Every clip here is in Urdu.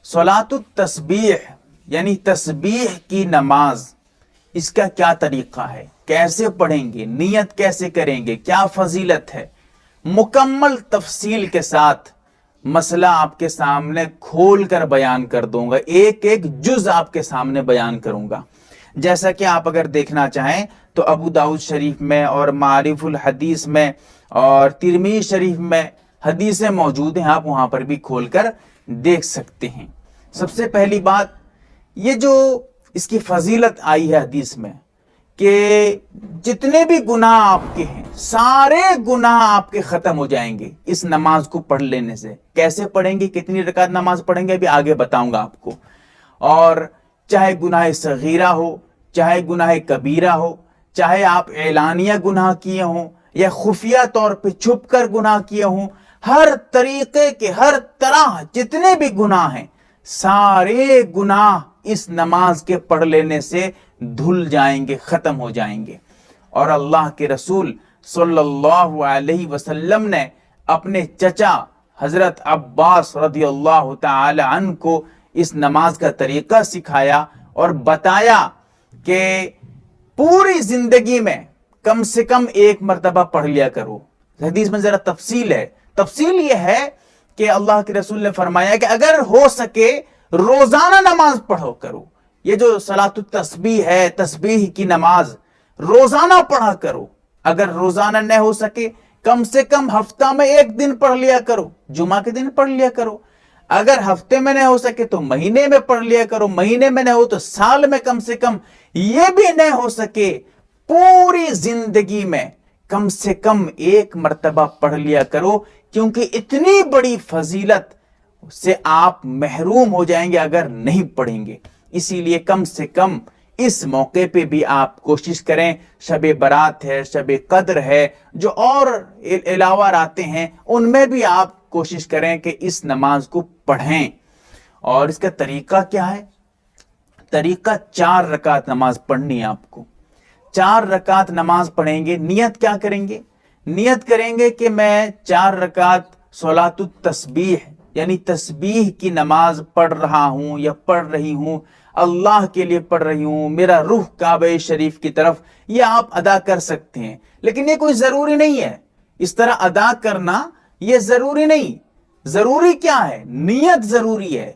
صلاۃ التسبیح یعنی تسبیح کی نماز، اس کا کیا طریقہ ہے، کیسے پڑھیں گے، نیت کیسے کریں گے، کیا فضیلت ہے، مکمل تفصیل کے ساتھ مسئلہ آپ کے سامنے کھول کر بیان کر دوں گا، ایک ایک جز آپ کے سامنے بیان کروں گا۔ جیسا کہ آپ اگر دیکھنا چاہیں تو ابو داؤد شریف میں اور معارف الحدیث میں اور ترمذی شریف میں حدیثیں موجود ہیں، آپ وہاں پر بھی کھول کر دیکھ سکتے ہیں۔ سب سے پہلی بات، یہ جو اس کی فضیلت آئی ہے حدیث میں کہ جتنے بھی گناہ آپ کے ہیں سارے گناہ آپ کے ختم ہو جائیں گے اس نماز کو پڑھ لینے سے۔ کیسے پڑھیں گے، کتنی رکعت نماز پڑھیں گے، ابھی آگے بتاؤں گا آپ کو۔ اور چاہے گناہ صغیرہ ہو، چاہے گناہ کبیرہ ہو، چاہے آپ اعلانیہ گناہ کیے ہوں یا خفیہ طور پہ چھپ کر گناہ کیے ہوں، ہر طریقے کے، ہر طرح جتنے بھی گناہ ہیں سارے گناہ اس نماز کے پڑھ لینے سے دھل جائیں گے، ختم ہو جائیں گے۔ اور اللہ کے رسول صلی اللہ علیہ وسلم نے اپنے چچا حضرت عباس رضی اللہ تعالی عنہ کو اس نماز کا طریقہ سکھایا اور بتایا کہ پوری زندگی میں کم سے کم ایک مرتبہ پڑھ لیا کرو۔ حدیث میں ذرا تفصیل ہے، تفصیل یہ ہے کہ اللہ کے رسول نے فرمایا کہ اگر ہو سکے روزانہ نماز پڑھو کرو۔ یہ جو صلاۃ التسبیح ہے، تسبیح کی نماز روزانہ پڑھا کرو۔ اگر روزانہ نہ ہو سکے کم سے کم ہفتہ میں ایک دن پڑھ لیا کرو، جمعہ کے دن پڑھ لیا کرو۔ اگر ہفتے میں نہ ہو سکے تو مہینے میں پڑھ لیا کرو، مہینے میں نہ ہو تو سال میں کم سے کم، یہ بھی نہ ہو سکے پوری زندگی میں کم سے کم ایک مرتبہ پڑھ لیا کرو، کیونکہ اتنی بڑی فضیلت سے آپ محروم ہو جائیں گے اگر نہیں پڑھیں گے۔ اسی لیے کم سے کم اس موقع پہ بھی آپ کوشش کریں، شب برات ہے، شب قدر ہے، جو اور علاوہ آتے ہیں ان میں بھی آپ کوشش کریں کہ اس نماز کو پڑھیں۔ اور اس کا طریقہ کیا ہے؟ طریقہ 4 رکعت نماز پڑھنی ہے آپ کو۔ 4 رکعت نماز پڑھیں گے، نیت کیا کریں گے؟ نیت کریں گے کہ میں 4 رکعت صلاۃ التسبیح یعنی تسبیح کی نماز پڑھ رہا ہوں یا پڑھ رہی ہوں، اللہ کے لیے پڑھ رہی ہوں، میرا روح کعبہ شریف کی طرف، یہ آپ ادا کر سکتے ہیں۔ لیکن یہ کوئی ضروری نہیں ہے، اس طرح ادا کرنا یہ ضروری نہیں۔ ضروری کیا ہے؟ نیت ضروری ہے۔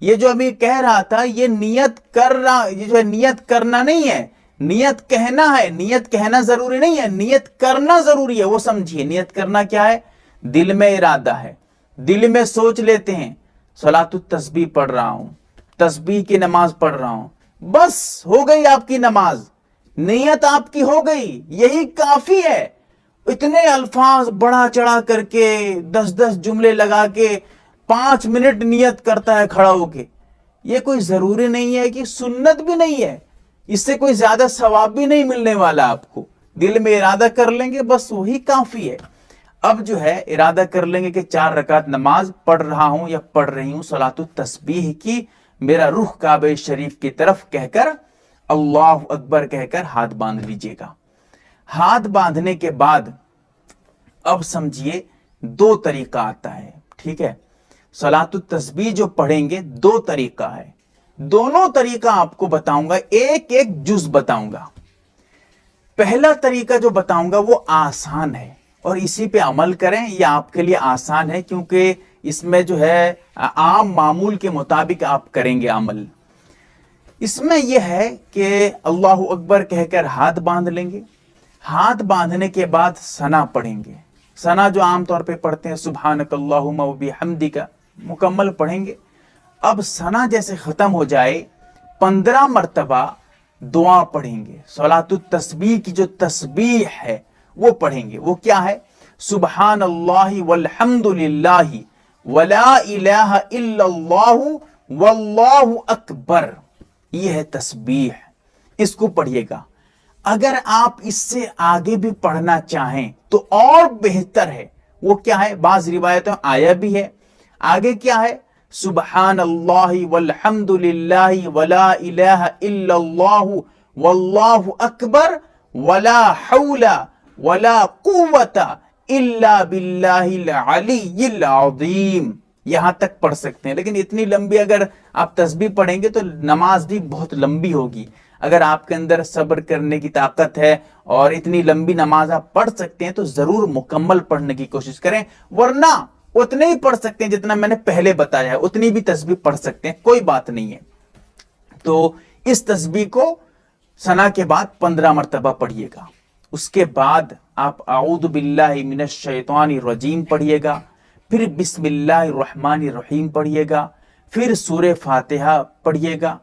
یہ جو ابھی کہہ رہا تھا یہ نیت کر رہا، یہ جو ہے نیت کرنا نہیں ہے، نیت کہنا ہے۔ نیت کہنا ضروری نہیں ہے، نیت کرنا ضروری ہے، وہ سمجھیے۔ نیت کرنا کیا ہے؟ دل میں ارادہ ہے، دل میں سوچ لیتے ہیں صلاۃ التسبیح پڑھ رہا ہوں، تسبیح کی نماز پڑھ رہا ہوں، بس ہو گئی آپ کی نماز، نیت آپ کی ہو گئی، یہی کافی ہے۔ اتنے الفاظ بڑھا چڑھا کر کے 10 جملے لگا کے 5 منٹ نیت کرتا ہے کھڑا ہو کے، یہ کوئی ضروری نہیں ہے، کہ سنت بھی نہیں ہے، اس سے کوئی زیادہ ثواب بھی نہیں ملنے والا آپ کو۔ دل میں ارادہ کر لیں گے بس وہی کافی ہے۔ اب جو ہے ارادہ کر لیں گے کہ 4 رکعت نماز پڑھ رہا ہوں یا پڑھ رہی ہوں صلاۃ التسبیح کی، میرا رخ کعبہ شریف کی طرف کہہ کر اللہ اکبر کہہ کر ہاتھ باندھ لیجئے گا۔ ہاتھ باندھنے کے بعد اب سمجھیے 2 طریقہ آتا ہے، ٹھیک ہے؟ صلاۃ التسبیح جو پڑھیں گے 2 طریقہ ہے، دونوں طریقہ آپ کو بتاؤں گا، ایک ایک جز بتاؤں گا۔ پہلا طریقہ جو بتاؤں گا وہ آسان ہے اور اسی پہ عمل کریں، یہ آپ کے لیے آسان ہے کیونکہ اس میں جو ہے عام معمول کے مطابق آپ کریں گے عمل۔ اس میں یہ ہے کہ اللہ اکبر کہہ کر ہاتھ باندھ لیں گے، ہاتھ باندھنے کے بعد ثنا پڑھیں گے۔ ثنا جو عام طور پہ پڑھتے ہیں سبحانک اللہم و بحمدک، مکمل پڑھیں گے۔ اب ثنا جیسے ختم ہو جائے 15 مرتبہ دعا پڑھیں گے، صلاۃ التسبیح کی جو تسبیح ہے وہ پڑھیں گے۔ وہ کیا ہے؟ سبحان اللہ والحمد للہ ولا الہ الا اللہ واللہ اکبر، یہ ہے تسبیح، اس کو پڑھیے گا۔ اگر آپ اس سے آگے بھی پڑھنا چاہیں تو اور بہتر ہے۔ وہ کیا ہے؟ بعض روایتوں آیا بھی ہے، آگے کیا ہے؟ سبحان اللہ والحمد للہ ولا الہ الا اللہ واللہ اکبر ولا حول ولا قوت الا باللہ العلی العظیم، یہاں تک پڑھ سکتے ہیں، لیکن اتنی لمبی اگر آپ تسبیح پڑھیں گے تو نماز بھی بہت لمبی ہوگی۔ اگر آپ کے اندر صبر کرنے کی طاقت ہے اور اتنی لمبی نماز آپ پڑھ سکتے ہیں تو ضرور مکمل پڑھنے کی کوشش کریں، ورنہ اتنے ہی پڑھ سکتے ہیں جتنا میں نے پہلے بتایا ہے، اتنی بھی تسبیح پڑھ سکتے ہیں، کوئی بات نہیں ہے۔ تو اس تسبیح کو ثنا کے بعد 15 مرتبہ پڑھیے گا۔ اس کے بعد آپ اعوذ باللہ من الشیطان الرجیم پڑھیے گا، پھر بسم اللہ الرحمن الرحیم پڑھیے گا، پھر سورہ فاتحہ پڑھیے گا۔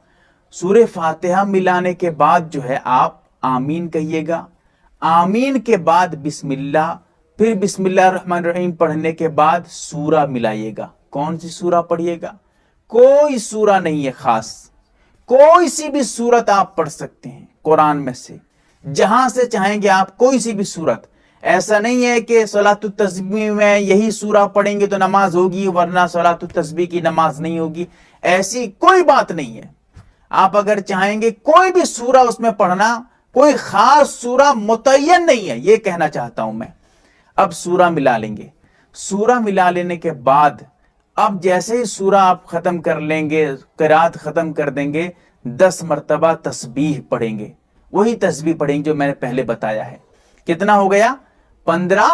سورہ فاتحہ ملانے کے بعد جو ہے آپ آمین کہیے گا، آمین کے بعد بسم اللہ، پھر بسم اللہ الرحمن الرحیم پڑھنے کے بعد سورہ ملائیے گا۔ کون سی سورہ پڑھیے گا؟ کوئی سورہ نہیں ہے خاص، کوئی سی بھی سورت آپ پڑھ سکتے ہیں قرآن میں سے، جہاں سے چاہیں گے آپ، کوئی سی بھی سورت۔ ایسا نہیں ہے کہ صلاۃ التسبیح میں یہی سورہ پڑھیں گے تو نماز ہوگی ورنہ صلاۃ التسبیح کی نماز نہیں ہوگی، ایسی کوئی بات نہیں ہے۔ آپ اگر چاہیں گے کوئی بھی سورہ اس میں پڑھنا، کوئی خاص سورہ متعین نہیں ہے، یہ کہنا چاہتا ہوں میں۔ اب سورہ ملا لیں گے، سورہ ملا لینے کے بعد اب جیسے ہی سورہ آپ ختم کر لیں گے، قرات ختم کر دیں گے، 10 مرتبہ تسبیح پڑھیں گے، وہی تسبیح پڑھیں گے جو میں نے پہلے بتایا ہے۔ کتنا ہو گیا؟ 15،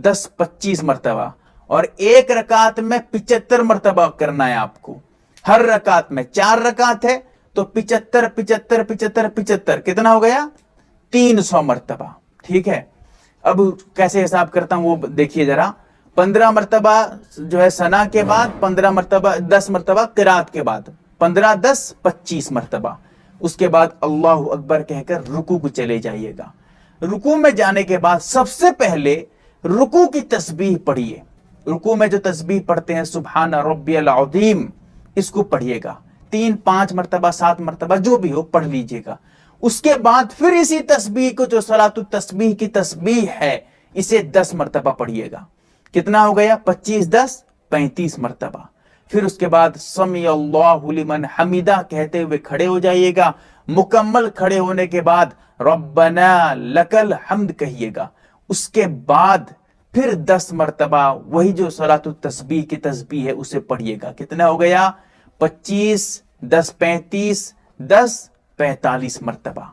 10، 25 مرتبہ، اور ایک رکعت میں 75 مرتبہ کرنا ہے آپ کو۔ ہر رکعت میں 4 رکعت ہے تو 75 75 75 75 کتنا ہو گیا؟ 300 مرتبہ۔ ٹھیک ہے، اب کیسے حساب کرتا ہوں وہ دیکھیے ذرا۔ 15 مرتبہ جو ہے ثنا کے بعد، 15 مرتبہ 10 مرتبہ قرات کے بعد، 15 10 25 مرتبہ۔ اس کے بعد اللہ اکبر کہہ کر رکوع کو چلے جائیے گا۔ رکوع میں جانے کے بعد سب سے پہلے رکوع کی تسبیح پڑھیے۔ رکوع میں جو تسبیح پڑھتے ہیں سبحان ربی العظیم، اس کو پڑھیے گا 3 5 مرتبہ 7 مرتبہ جو بھی ہو پڑھ لیجئے گا۔ اس کے بعد پھر اسی تسبیح کو جو صلاۃ التسبیح کی تسبیح ہے اسے 10 مرتبہ پڑھیے گا۔ کتنا ہو گیا؟ 25 10 35 مرتبہ۔ پھر اس کے بعد سمی اللہ لمن حمیدہ کہتے ہوئے کھڑے ہو جائیے گا۔ مکمل کھڑے ہونے کے بعد ربنا لک الحمد کہیے گا۔ اس کے بعد پھر 10 مرتبہ وہی جو صلاۃ التسبیح کی تسبیح ہے اسے پڑھیے گا۔ کتنا ہو گیا؟ 25 10 35 10 45 مرتبہ۔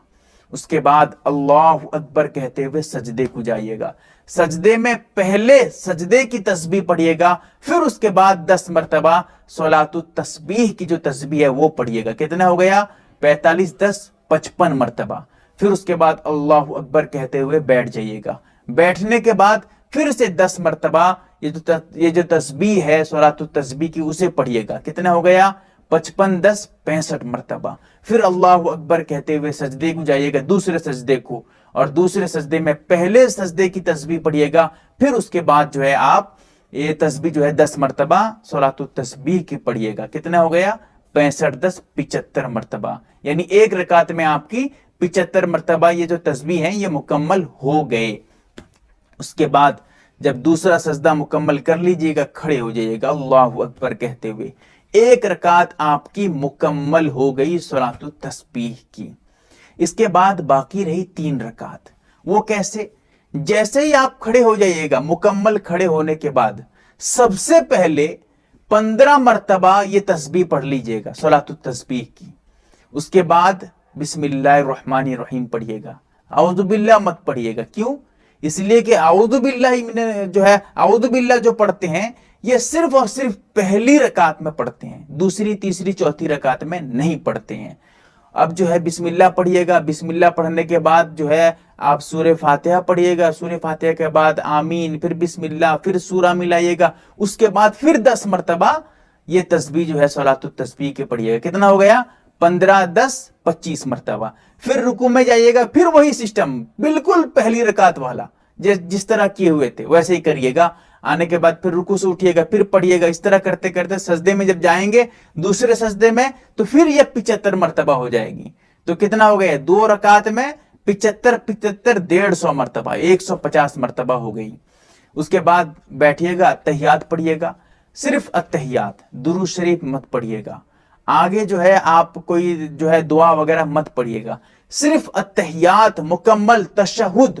اس کے بعد اللہ اکبر کہتے ہوئے سجدے کو جائیے گا۔ سجدے میں پہلے سجدے کی تسبیح پڑھیے گا، پھر اس کے بعد 10 مرتبہ صلاۃ التسبیح کی جو تسبیح ہے وہ پڑھیے گا۔ کتنا ہو گیا؟ 45 10 55 مرتبہ۔ پھر اس کے بعد اللہ اکبر کہتے ہوئے بیٹھ جائیے گا۔ بیٹھنے کے بعد پھر سے 10 مرتبہ یہ جو تسبیح ہے صلاۃ التسبیح کی اسے پڑھیے گا۔ کتنا ہو گیا؟ 55 10 65 مرتبہ۔ پھر اللہ اکبر کہتے ہوئے سجدے کو جائیے گا، دوسرے سجدے کو، اور دوسرے سجدے میں پہلے سجدے کی تسبیح پڑھیے گا۔ پھر اس کے بعد جو ہے آپ یہ تسبیح جو ہے 10 مرتبہ صلاۃ التسبیح کی پڑھیے گا۔ کتنا ہو گیا؟ 65 10 75 مرتبہ۔ یعنی ایک رکعت میں آپ کی 75 مرتبہ یہ جو تسبیح ہیں یہ مکمل ہو گئے۔ اس کے بعد جب دوسرا سجدہ مکمل کر لیجئے گا، کھڑے ہو جائیے گا اللہ اکبر کہتے ہوئے۔ ایک رکعت آپ کی مکمل ہو گئی صلاۃ التسبیح کی۔ اس کے بعد باقی رہی 3 رکعت۔ وہ کیسے؟ جیسے ہی آپ کھڑے ہو جائیے گا، مکمل کھڑے ہونے کے بعد سب سے پہلے 15 مرتبہ یہ تسبیح پڑھ لیجئے گا صلاۃ التسبیح کی۔ اس کے بعد بسم اللہ الرحمن الرحیم پڑھیے گا، اعوذ باللہ مت پڑھیے گا۔ کیوں؟ اس لیے کہ اعوذ باللہ جو ہے اعوذ باللہ جو پڑھتے ہیں یہ صرف اور صرف پہلی رکعت میں پڑھتے ہیں، دوسری تیسری چوتھی رکعت میں نہیں پڑھتے ہیں۔ اب جو ہے بسم اللہ پڑھیے گا، بسم اللہ پڑھنے کے بعد جو ہے آپ سورہ فاتحہ پڑھیے گا، سورہ فاتحہ کے بعد آمین، پھر بسم اللہ، پھر سورہ ملائیے گا۔ اس کے بعد پھر 10 مرتبہ یہ تسبیح جو ہے صلاۃ التسبیح کے پڑھیے گا۔ کتنا ہو گیا؟ 15 10 25 مرتبہ۔ پھر رکوع میں جائیے گا، پھر وہی سسٹم بالکل پہلی رکعت والا جس طرح کیے ہوئے تھے ویسے ہی کریے گا۔ آنے کے بعد پھر رکوع سے اٹھیے گا، پھر پڑھیے گا۔ اس طرح کرتے کرتے سجدے میں جب جائیں گے دوسرے سجدے میں تو پھر یہ 75 مرتبہ ہو جائے گی۔ تو کتنا ہو گیا؟ 2 رکعت میں 75 75 150 مرتبہ، 150 مرتبہ ہو گئی۔ اس کے بعد بیٹھیے گا، اتحیات پڑھیے گا، صرف اتحیات، درود شریف مت پڑھیے گا۔ آگے جو ہے آپ کوئی جو ہے دعا وغیرہ مت پڑھیے گا، صرف اتحیات، مکمل تشہد،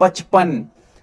55।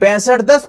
65 10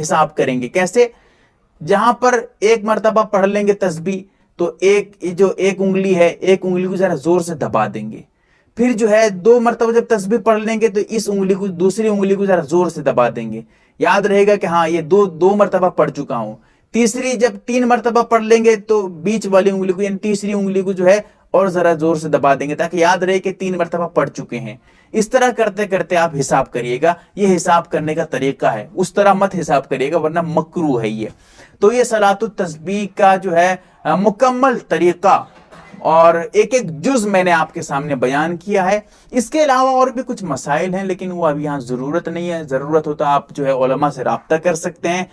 حساب کریں گے. کیسے؟ جہاں پر ایک مرتبہ پڑھ لیں گے تسبیح تو ایک انگلی ہے ایک انگلی کو ذرا زور سے دبا دیں گے. پھر جو ہے 2 مرتبہ جب تسبیح پڑھ لیں گے تو اس انگلی کو دوسری انگلی کو ذرا زور سے دبا دیں گے. یاد رہے گا کہ ہاں یہ دو مرتبہ پڑھ چکا ہوں. تیسری جب 3 مرتبہ پڑھ لیں گے تو بیچ والی انگلی کو یعنی تیسری انگلی کو جو ہے اور ذرا زور سے دبا دیں گے تاکہ یاد رہے کہ 3 مرتبہ پڑھ چکے ہیں. اس طرح کرتے کرتے آپ حساب کریے گا. یہ حساب کرنے کا طریقہ ہے, اس طرح مت حساب کریے گا ورنہ مکروہ ہے یہ. تو یہ صلاۃ التسبیح کا جو ہے مکمل طریقہ اور ایک جز میں نے آپ کے سامنے بیان کیا ہے. اس کے علاوہ اور بھی کچھ مسائل ہیں لیکن وہ اب یہاں ضرورت نہیں ہے. ضرورت ہوتا آپ جو ہے علماء سے رابطہ کر سکتے ہیں.